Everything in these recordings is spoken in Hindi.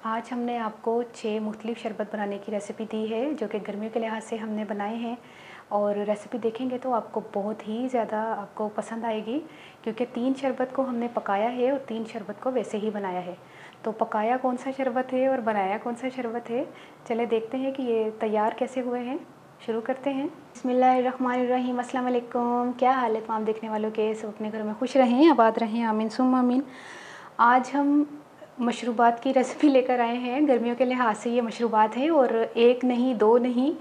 आज हमने आपको 6 मुख्तलिफ़ शरबत बनाने की रेसिपी दी है, जो कि गर्मियों के लिहाज से हमने बनाए हैं। और रेसिपी देखेंगे तो आपको बहुत ही ज़्यादा आपको पसंद आएगी, क्योंकि 3 शरबत को हमने पकाया है और 3 शरबत को वैसे ही बनाया है। तो पकाया कौन सा शरबत है और बनाया कौन सा शरबत है, चले देखते हैं कि ये तैयार कैसे हुए हैं। शुरू करते हैं। बिस्मिल्लाहिर्रहमानिर्रहीम। अस्सलाम वालेकुम। क्या हाल है तमाम देखने वालों के? सब अपने घरों में खुश रहें, आबाद रहें, आमीन सुम्मा आमीन। आज हम मशरूबात की रेसिपी लेकर आए हैं। गर्मियों के लिहाज से ये मशरूबात है और एक नहीं, दो नहीं,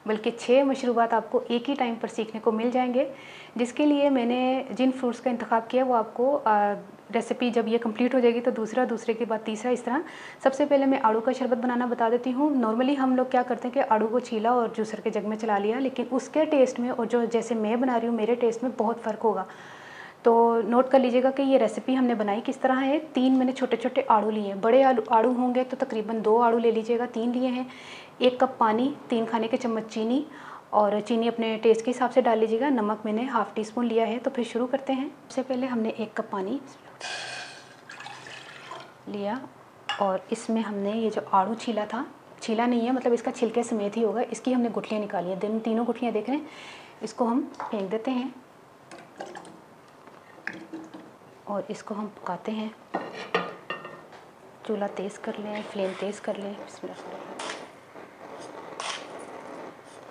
बल्कि 6 मशरूबात आपको एक ही टाइम पर सीखने को मिल जाएंगे। जिसके लिए मैंने जिन फ्रूट्स का इंतखाब किया वो आपको रेसिपी जब ये कंप्लीट हो जाएगी तो दूसरा, दूसरे के बाद तीसरा, इस तरह। सबसे पहले मैं आड़ू का शरबत बनाना बता देती हूँ। नॉर्मली हम लोग क्या करते हैं कि आड़ू को छीला और जूसर के जग में चला लिया, लेकिन उसके टेस्ट में और जो जैसे मैं बना रही हूँ मेरे टेस्ट में बहुत फ़र्क होगा। तो नोट कर लीजिएगा कि ये रेसिपी हमने बनाई किस तरह है। 3 मैंने छोटे छोटे आड़ू लिए हैं। बड़े आड़ू होंगे तो तकरीबन 2 आड़ू ले लीजिएगा। 3 लिए हैं। 1 कप पानी, 3 खाने के चम्मच चीनी, और चीनी अपने टेस्ट के हिसाब से डाल लीजिएगा। नमक मैंने हाफ़ टी स्पून लिया है। तो फिर शुरू करते हैं। सबसे पहले हमने 1 कप पानी लिया और इसमें हमने ये जो आड़ू छीला था, छीला नहीं है मतलब इसका छिलके समेत ही होगा, इसकी हमने गुठलियाँ निकाली हैं। तीनों गुठलियाँ देख रहे हैं, इसको हम फेंक देते हैं और इसको हम पकाते हैं। चूल्हा तेज़ कर लें, फ्लेम तेज़ कर लें।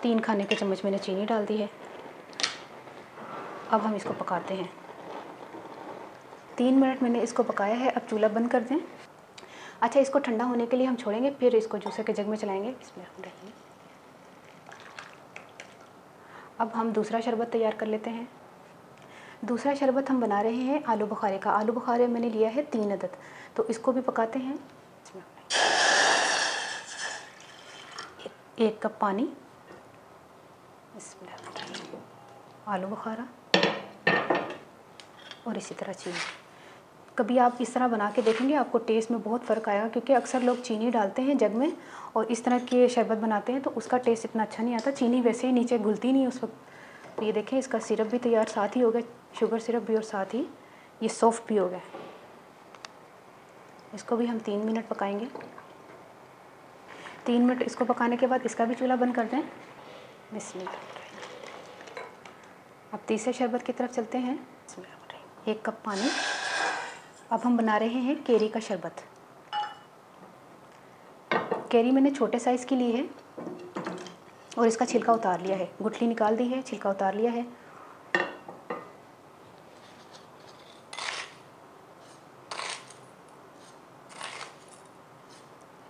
3 खाने के चम्मच मैंने चीनी डाल दी है। अब हम इसको पकाते हैं। 3 मिनट मैंने इसको पकाया है। अब चूल्हा बंद कर दें। अच्छा, इसको ठंडा होने के लिए हम छोड़ेंगे, फिर इसको जूसर के जग में चलाएंगे। इसमें अब हम दूसरा शरबत तैयार कर लेते हैं। दूसरा शरबत हम बना रहे हैं आलू बुखारे का। आलू बुखारे मैंने लिया है 3 अदद, तो इसको भी पकाते हैं। 1 कप पानी, आलू बुखारा और इसी तरह चीनी। कभी आप इस तरह बना के देखेंगे, आपको टेस्ट में बहुत फ़र्क आएगा, क्योंकि अक्सर लोग चीनी डालते हैं जग में और इस तरह के शरबत बनाते हैं तो उसका टेस्ट इतना अच्छा नहीं आता। चीनी वैसे ही नीचे घुलती नहीं उस वक्त। तो ये देखें, इसका सिरप भी तैयार साथ ही हो गया, शुगर सिरप भी, और साथ ही ये सॉफ्ट भी हो गया। इसको भी हम 3 मिनट पकाएंगे। 3 मिनट इसको पकाने के बाद इसका भी चूल्हा बंद कर दें। बिस्मिल्लाह। अब तीसरे शरबत की तरफ चलते हैं। 1 कप पानी। अब हम बना रहे हैं केरी का शरबत। केरी मैंने छोटे साइज़ की ली है और इसका छिलका उतार लिया है। गुठली निकाल दी है, छिलका उतार लिया है।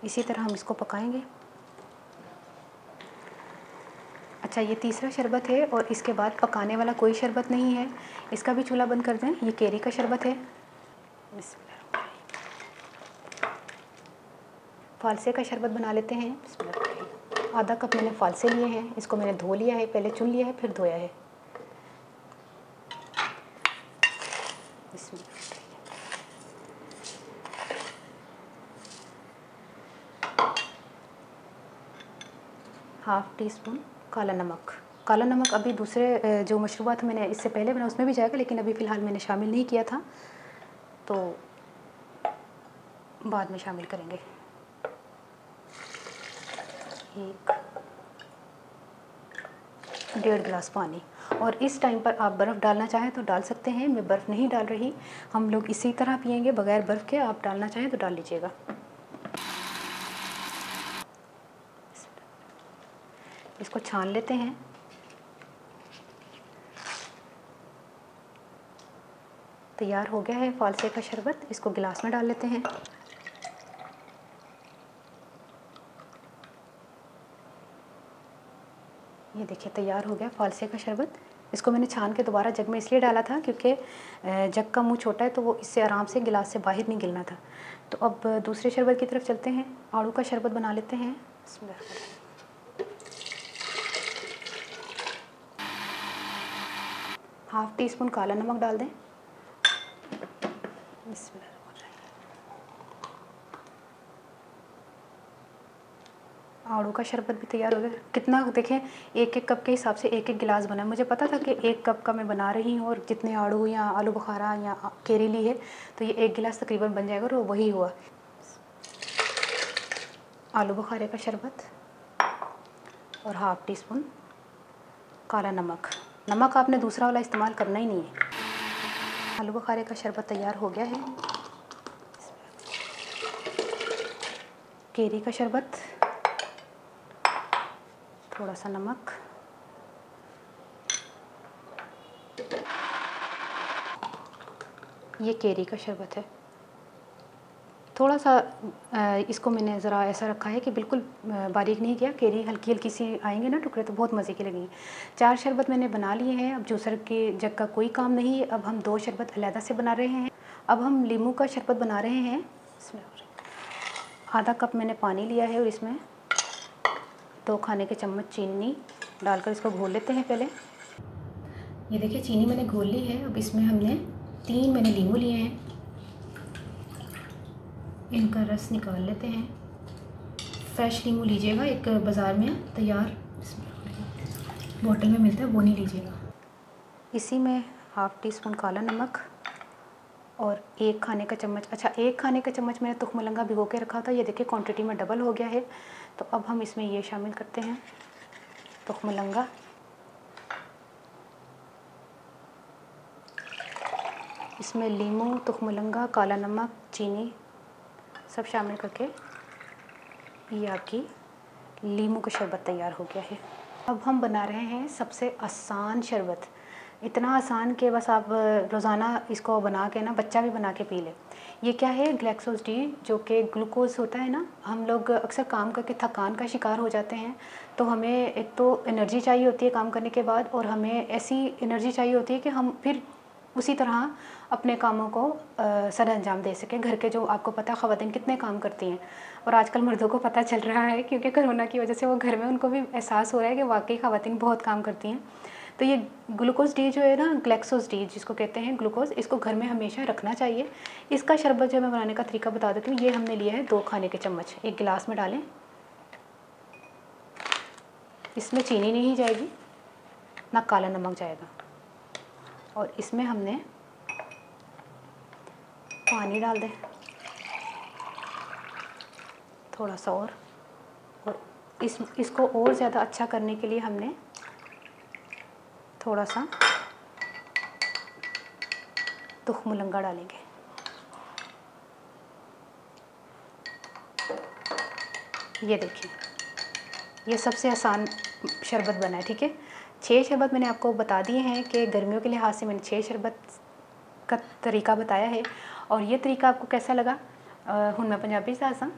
इसी तरह हम इसको पकाएंगे। अच्छा, ये तीसरा शरबत है और इसके बाद पकाने वाला कोई शरबत नहीं है। इसका भी चूल्हा बंद कर दें। ये केरी का शरबत है। फालसे का शरबत बना लेते हैं। आधा कप मैंने फालसे लिए हैं। इसको मैंने धो लिया है, पहले चुन लिया है फिर धोया है। हाफ़ टी स्पून काला नमक। काला नमक अभी दूसरे जो मशरूबात मैंने इससे पहले बनाया उसमें भी जाएगा, लेकिन अभी फ़िलहाल मैंने शामिल नहीं किया था, तो बाद में शामिल करेंगे। 1.5 गिलास पानी। और इस टाइम पर आप बर्फ़ डालना चाहें तो डाल सकते हैं। मैं बर्फ़ नहीं डाल रही, हम लोग इसी तरह पियेंगे बग़ैर बर्फ़ के। आप डालना चाहें तो डाल लीजिएगा। इसको छान लेते हैं। तैयार हो गया है फालसे का शरबत। इसको गिलास में डाल लेते हैं। ये देखिए, तैयार हो गया फालसे का शरबत। इसको मैंने छान के दोबारा जग में इसलिए डाला था क्योंकि जग का मुंह छोटा है तो वो इससे आराम से गिलास से बाहर नहीं गिरना था। तो अब दूसरे शरबत की तरफ चलते हैं। आड़ू का शरबत बना लेते हैं। हाफ़ टी स्पून काला नमक डाल दें। आड़ू का शरबत भी तैयार हो गया। कितना देखें, 1-1 कप के हिसाब से 1-1 गिलास बना। मुझे पता था कि 1 कप का मैं बना रही हूँ और जितने आड़ू या आलू बुखारा या केरी ली है तो ये 1 गिलास तकरीबन बन जाएगा और वही हुआ। आलू बुखारे का शरबत और हाफ़ टी स्पून काला नमक। नमक आपने दूसरा वाला इस्तेमाल करना ही नहीं है। आलू बुखारे का शरबत तैयार हो गया है। केरी का शरबत, थोड़ा सा नमक, ये केरी का शरबत है। थोड़ा सा इसको मैंने ज़रा ऐसा रखा है कि बिल्कुल बारीक नहीं किया। केरी हल्की हल्की सी आएंगे ना टुकड़े तो बहुत मज़े की लगेंगी। 4 शरबत मैंने बना लिए हैं। अब जूसर के जग का कोई काम नहीं है। अब हम 2 शरबत अलहदा से बना रहे हैं। अब हम लीमू का शरबत बना रहे हैं। इसमें आधा कप मैंने पानी लिया है और इसमें 2 खाने के चम्मच चीनी डालकर इसको घोल लेते हैं पहले। ये देखिए चीनी मैंने घोल ली है। अब इसमें हमने 3 मैंने लीमू लिए हैं, इनका रस निकाल लेते हैं। फ्रेश लीमू लीजिएगा, एक बाज़ार में तैयार बोतल में मिलता है वो नहीं लीजिएगा। इसी में हाफ़ टी स्पून काला नमक और 1 खाने का चम्मच, अच्छा 1 खाने का चम्मच मैंने तुखमलंगा भिगो के रखा था। ये देखिए क्वांटिटी में डबल हो गया है। तो अब हम इसमें ये शामिल करते हैं तुखमलंगा, इसमें लीमू, तुखमलंगा, काला नमक, चीनी सब शामिल करके ये आपकी लीमू का शरबत तैयार हो गया है। अब हम बना रहे हैं सबसे आसान शरबत। इतना आसान कि बस आप रोज़ाना इसको बना के ना बच्चा भी बना के पी ले। ये क्या है, ग्लैक्सोज डी, जो कि ग्लूकोज होता है ना। हम लोग अक्सर काम करके थकान का शिकार हो जाते हैं, तो हमें एक तो एनर्जी चाहिए होती है काम करने के बाद, और हमें ऐसी एनर्जी चाहिए होती है कि हम फिर उसी तरह अपने कामों को सर अंजाम दे सकें। घर के जो आपको पता है ख़वातीन कितने काम करती हैं, और आजकल मर्दों को पता चल रहा है क्योंकि कोरोना की वजह से वो घर में उनको भी एहसास हो रहा है कि वाकई ख़वातीन बहुत काम करती हैं। तो ये ग्लूकोज डी जो है ना, ग्लैक्सोज डी जिसको कहते हैं ग्लूकोज, इसको घर में हमेशा रखना चाहिए। इसका शरबत जो मैं बनाने का तरीका बता देती हूँ। ये हमने लिया है 2 खाने के चम्मच, एक गिलास में डालें। इसमें चीनी नहीं जाएगी ना काला नमक जाएगा, और इसमें हमने पानी डाल दें थोड़ा सा, और इसको और ज़्यादा अच्छा करने के लिए हमने थोड़ा सा तुखमलंगा डालेंगे। ये देखिए, ये सबसे आसान शरबत बना है। ठीक है, 6 शरबत मैंने आपको बता दिए हैं कि गर्मियों के लिहाज से मैंने 6 शरबत का तरीका बताया है। और ये तरीका आपको कैसा लगा? हुन मैं पंजाबी से आसा।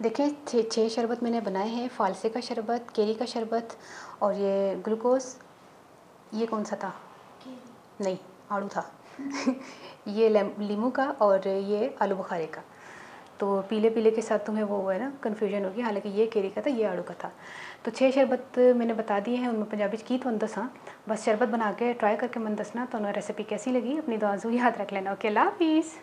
देखिए 6 शरबत मैंने बनाए हैं, फालसे का शरबत, केरी का शरबत, और ये ग्लूकोज, ये कौन सा था? नहीं, आड़ू था ये लीमू का, और ये आलू बुखारे का। तो पीले पीले के साथ तुम्हें वो है ना कन्फ्यूजन होगी, हालांकि ये केरी का था, ये आड़ू का था। तो 6 शरबत मैंने बता दिए हैं, उनमें पंजाबी की तो दसा। बस शरबत बना के ट्राई करके मन दसना तो रेसिपी कैसी लगी। अपनी दुआ याद रख लेना। ओके, अल्लाह हाफिज़।